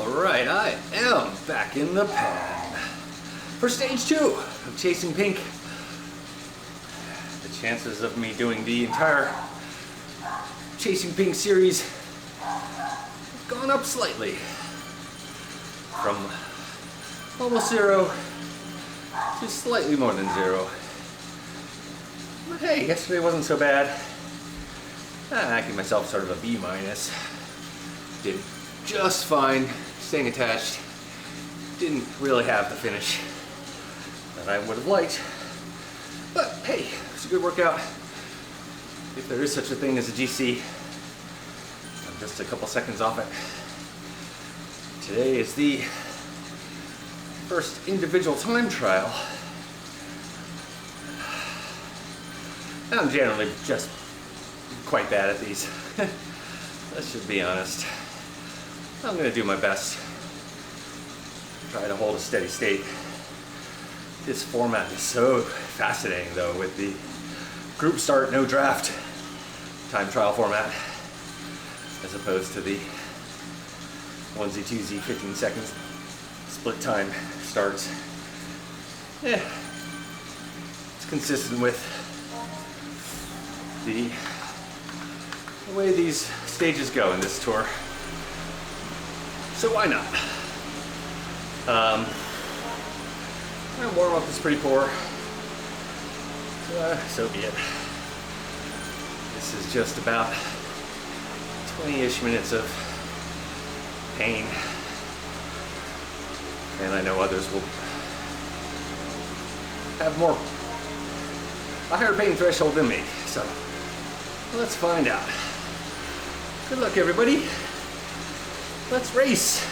Alright, I am back in the pen for stage 2 of Chasing Pink. The chances of me doing the entire Chasing Pink series have gone up slightly from almost 0 to slightly more than 0. But hey, yesterday wasn't so bad. I give myself sort of a B-. Did just fine, staying attached. Didn't really have the finish that I would have liked. But hey, it's a good workout. If there is such a thing as a GC, I'm just a couple seconds off it. Today is the first individual time trial. I'm generally just quite bad at these. Let's just be honest. I'm going to do my best. Try to hold a steady state. This format is so fascinating though, with the group start, no draft time trial format, as opposed to the onesie twosie 15 seconds split time starts. Yeah, it's consistent with the way these stages go in this tour. So why not? My warm-up is pretty poor. So be it. This is just about 20-ish minutes of pain. And I know others will have a higher pain threshold than me. So let's find out. Good luck, everybody. Let's race.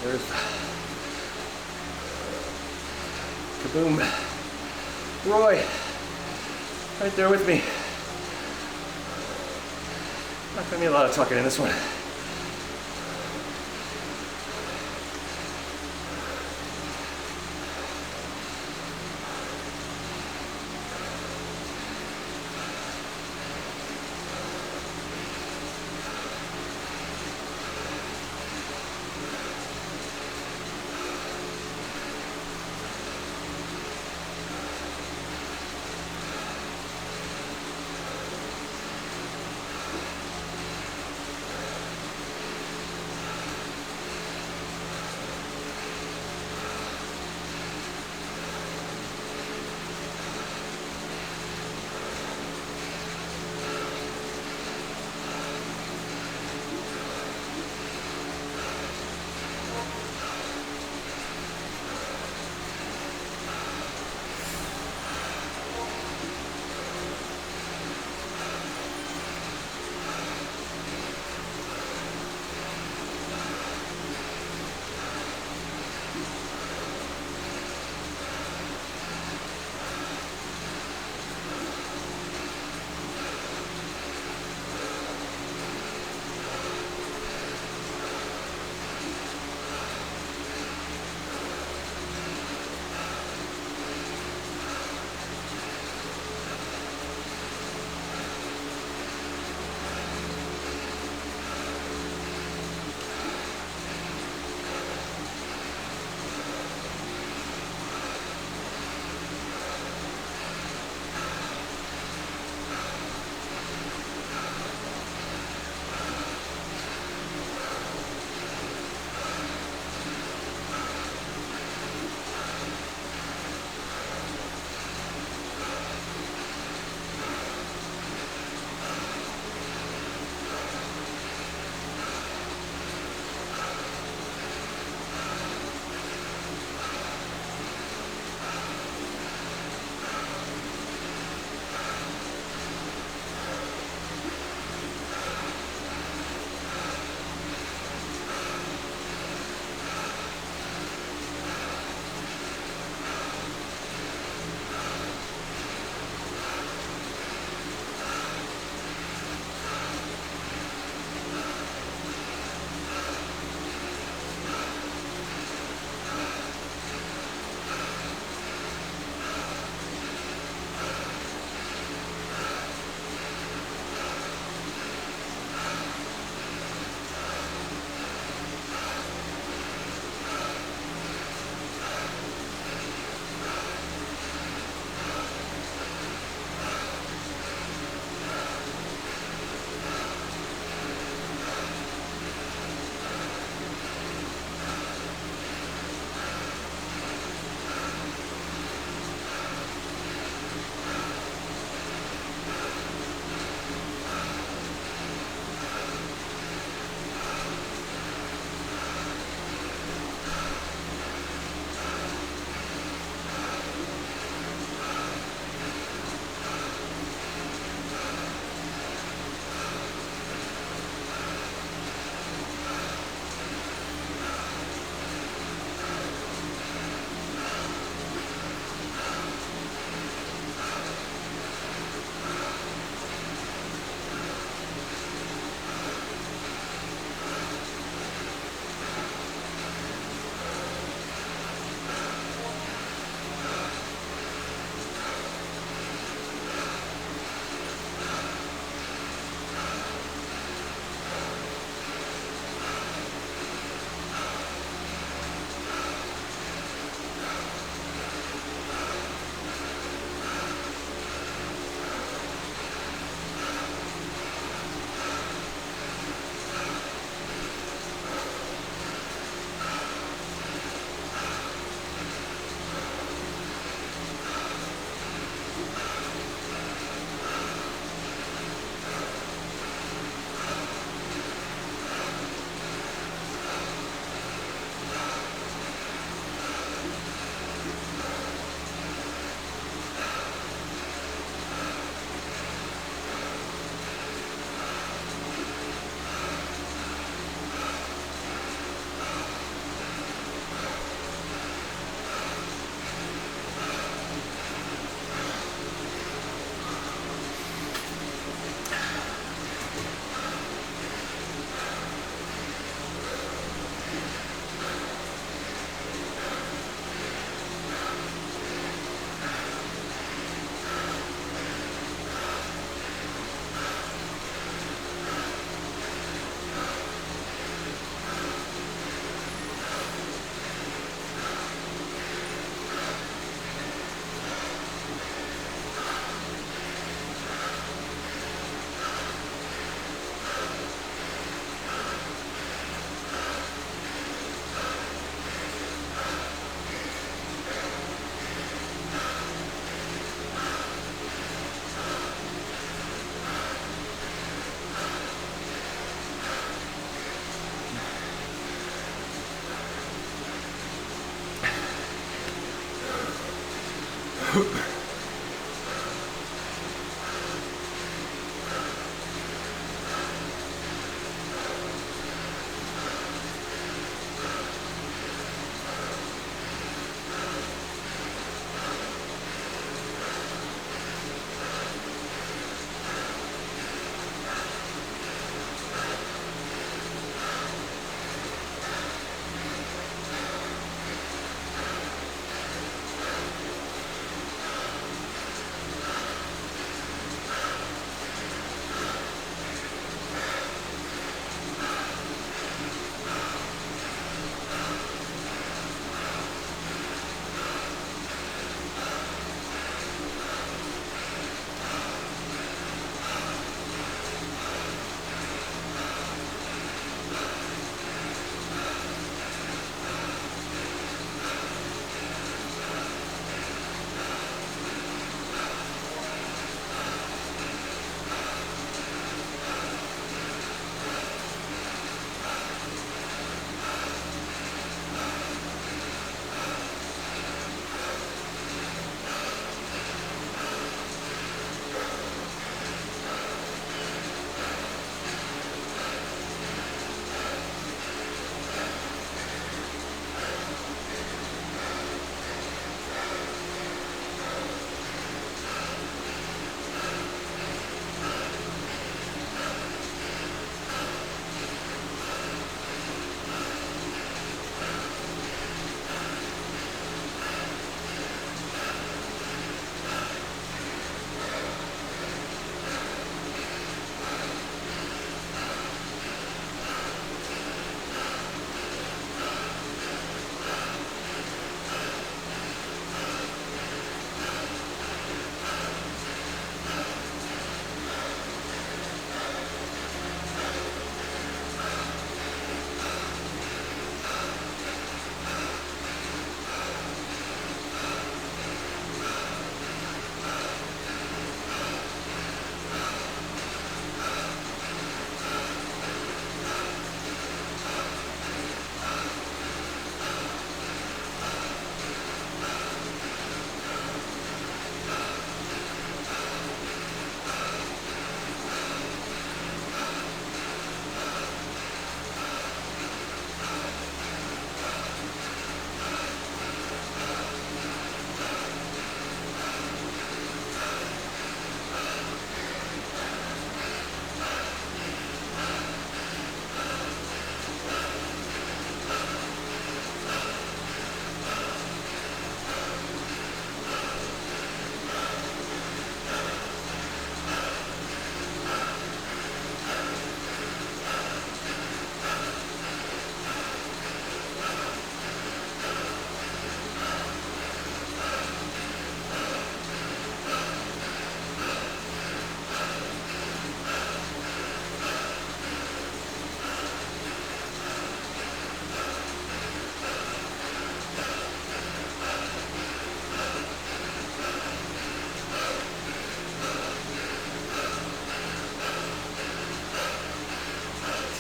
There's Kaboom. Roy, right there with me. Not gonna be a lot of talking in this one.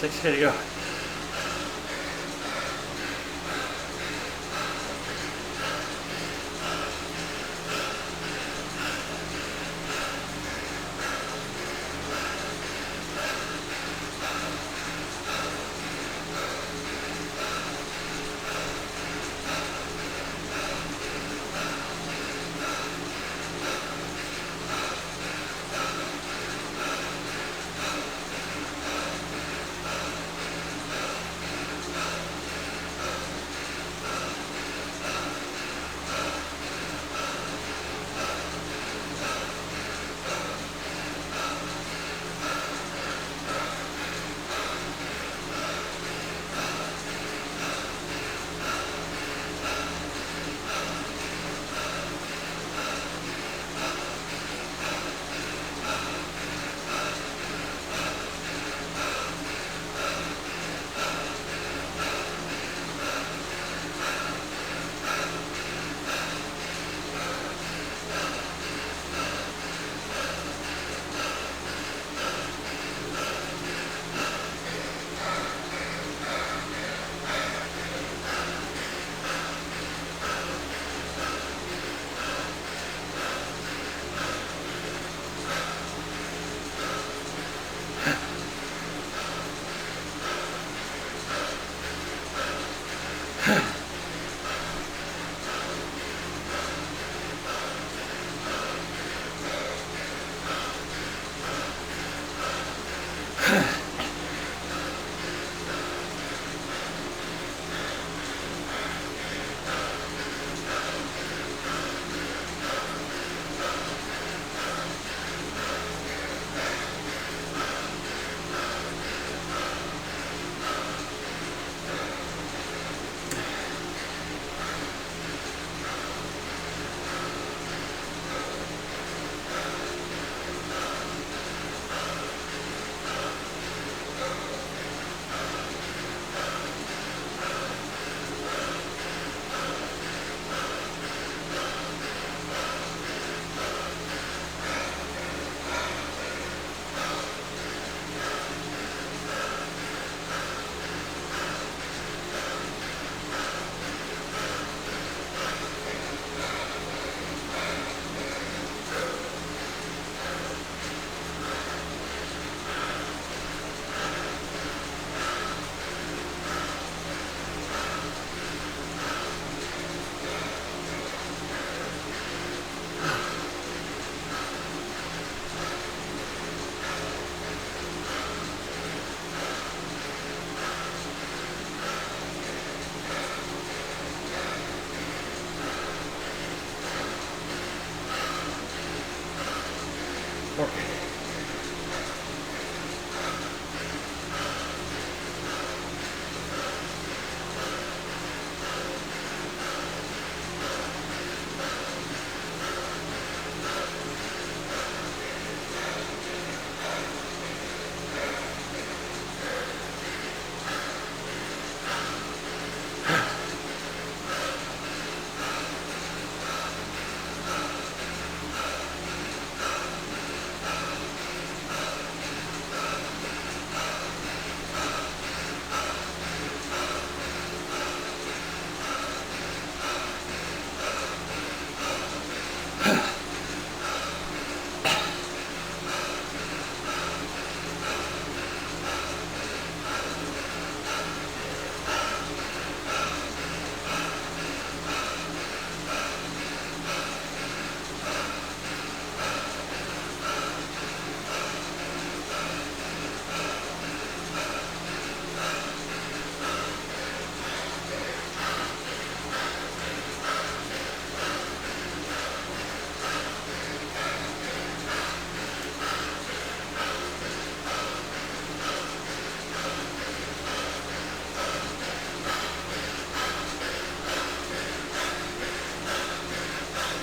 6, here you go.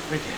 Pretty good.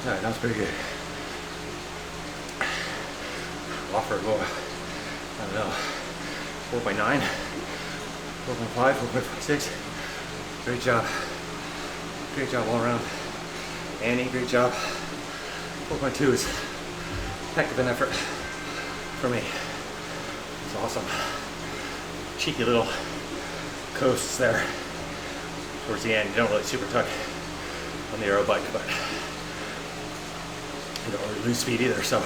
Alright, that was pretty good. Offer go, I don't know, 4.9, 4.5, 4.6. Great job. Great job all around. Annie, great job. 4.2 is a heck of an effort for me. It's awesome. Cheeky little coasts there towards the end. You don't really super tuck on the aero bike, but you don't really lose speed either. So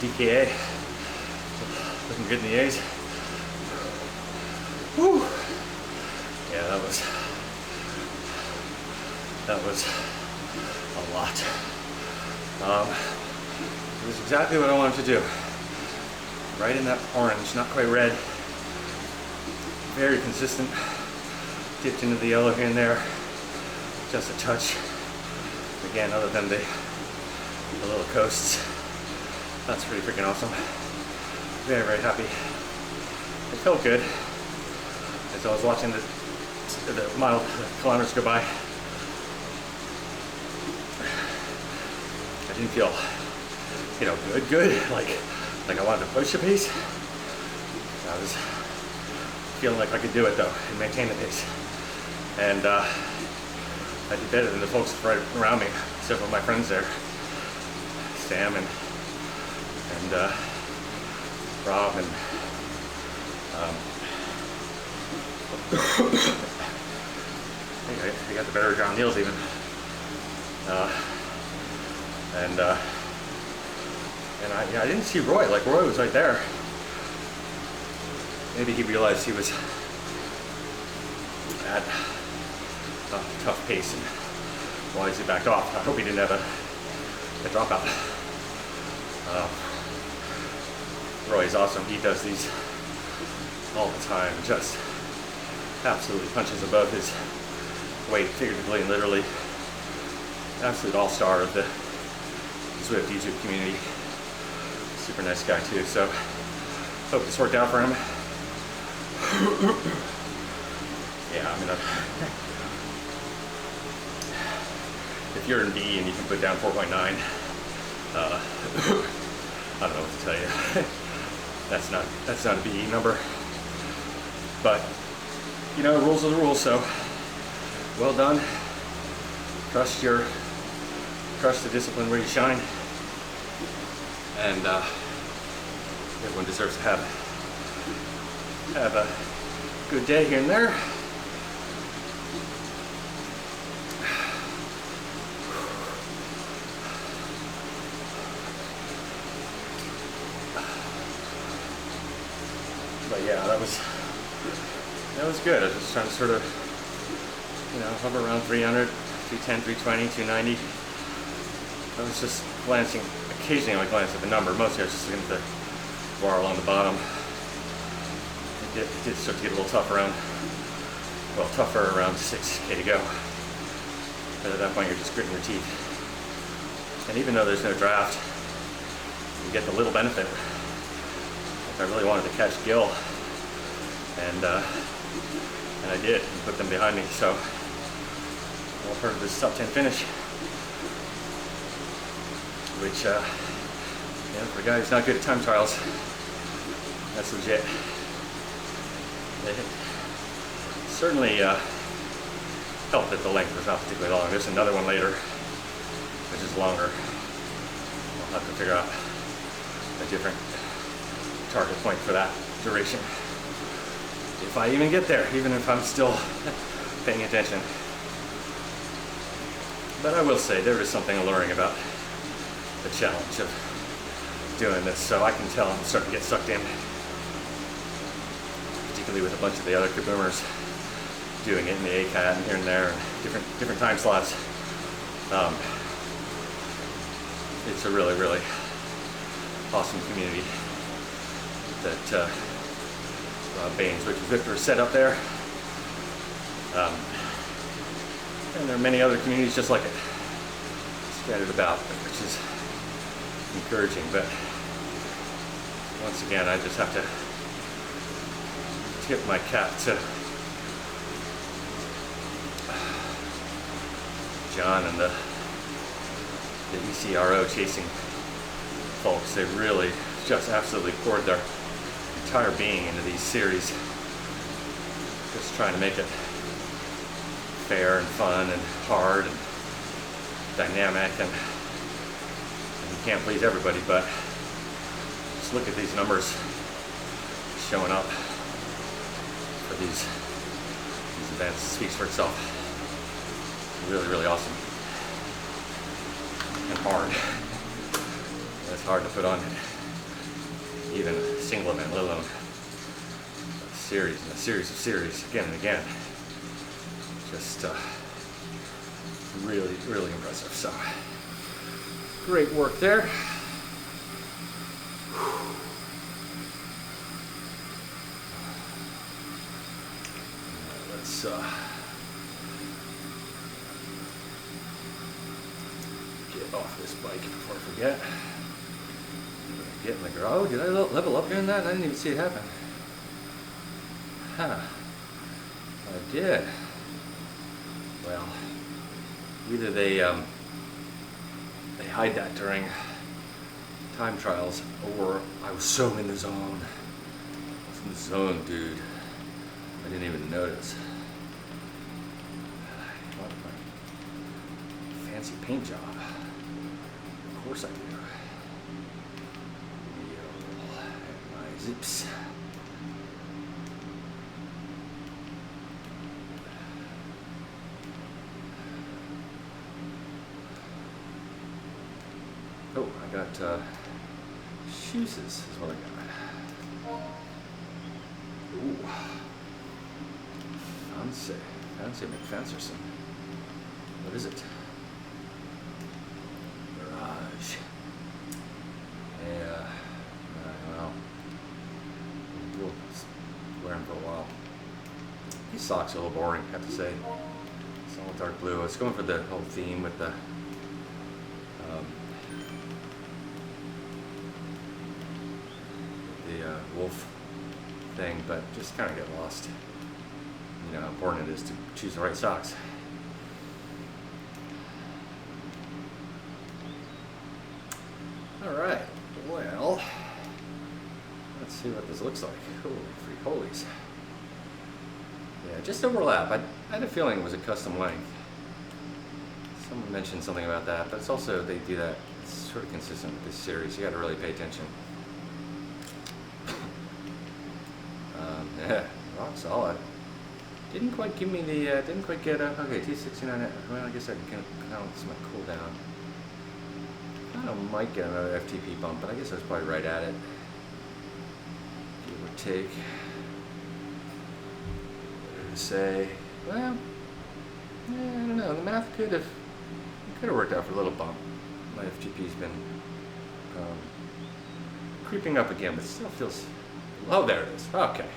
DKA, looking good in the A's. Woo! Yeah, that was a lot. It was exactly what I wanted to do. Right in that orange, not quite red. Very consistent. Dipped into the yellow here and there, just a touch. Again, other than the little coasts. That's pretty freaking awesome. Very, very happy. It felt good as I was watching the kilometers go by. I didn't feel, good, like I wanted to push the pace. I was feeling like I could do it though and maintain the pace. And I did better than the folks right around me. several of my friends there, Sam and Rob and I got the better of John Neal's even, and I didn't see Roy. Like, Roy was right there. Maybe he realized he was at a tough pace and why he backed off. I hope he didn't have a dropout. Roy's awesome. He does these all the time. Just absolutely punches above his weight, figuratively and literally. Absolute all-star of the Zwift YouTube community. Super nice guy too. So hope this worked out for him. Yeah, I mean, if you're in B and you can put down 4.9, I don't know what to tell you. That's not a BE number, but you know, rules are the rules. So well done. Trust the discipline where you shine, and everyone deserves to have a good day here and there. But yeah, that was good. I was just trying to sort of, you know, hover around 300, 310, 320, 290. I was just glancing, occasionally I would glance at the number. Mostly I was just looking at the bar along the bottom. It did start to get a little tough around, well, tougher around 6K to go. But at that point you're just gritting your teeth. And even though there's no draft, you get the little benefit. I really wanted to catch Gil, and I did, and put them behind me. So, all part of this top 10 finish, which, you know, for a guy who's not good at time trials, that's legit. It certainly helped that the length was not particularly long. There's another one later, which is longer. I'll have to figure out a different target point for that duration, if I even get there, even if I'm still paying attention. But I will say there is something alluring about the challenge of doing this, so I can tell I'm starting to get sucked in, particularly with a bunch of the other kaboomers doing it in the ACAT and here and there, and different time slots. It's a really, really awesome community that Rob Baines, which Victor set up there. And there are many other communities just like it, scattered about, which is encouraging. But once again, I just have to tip my cap to John and the ECRO chasing folks. They really just absolutely poured their entire being into these series, just trying to make it fair and fun and hard and dynamic, and you can't please everybody, but just look at these numbers showing up for these events. It speaks for itself. Really, really awesome and hard. It's hard to put on even a single event, let alone a series and a series of series again and again. Just really, really impressive. So great work there. Let's get off this bike before I forget. Get in the garage. Oh, did I level up during that? I didn't even see it happen. Huh. I did. Well, either they hide that during time trials, or I was so in the zone. I was in the zone, dude. I didn't even notice. fancy paint job. Of course I do. And my zips. Oh, I got shoes is what I got. Ooh. Fancy. Fancy McFancerson. What is it? Mirage. Yeah. Well. We'll wear them for a while. These socks are a little boring, I have to say. It's all dark blue. It's going for the whole theme with the wolf thing, but just kind of get lost. You know how important it is to choose the right socks. Alright, well, let's see what this looks like. Holy free holies. Yeah, just overlap. I had a feeling it was a custom length. Someone mentioned something about that, but it's also, they do that, it's sort of consistent with this series. You got to really pay attention. Yeah, rock solid. Didn't quite give me the, didn't quite get a, okay, T69, well, I guess I can count my cooldown. I might get another FTP bump, but I guess I was probably right at it. Give or take. What to say? Well, yeah, I don't know, the math could have worked out for a little bump. My FTP's been creeping up again, but it still feels, oh, there it is, okay.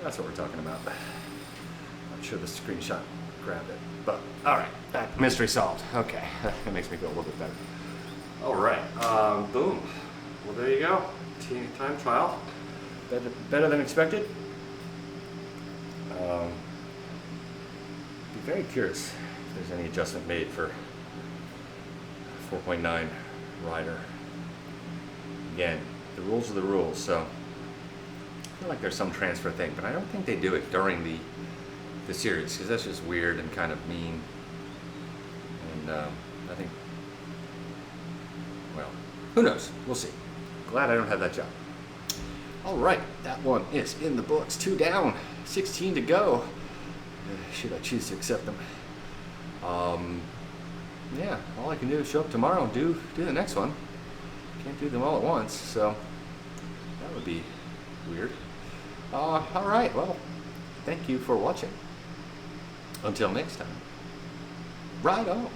That's what we're talking about. Not sure the screenshot grabbed it, but all right, that mystery solved. Okay, that makes me feel a little bit better. All right, boom. Well, there you go. Time trial. Better than expected. Be very curious if there's any adjustment made for 4.9 rider. Again, the rules are the rules, so I feel like there's some transfer thing, but I don't think they do it during the series, because that's just weird and kind of mean. And I think, well, who knows? We'll see. Glad I don't have that job. All right, that one is in the books. 2 down, 16 to go. Should I choose to accept them? Yeah, all I can do is show up tomorrow and do the next one. Can't do them all at once, so that would be weird. All right, well, thank you for watching. Until next time, ride on.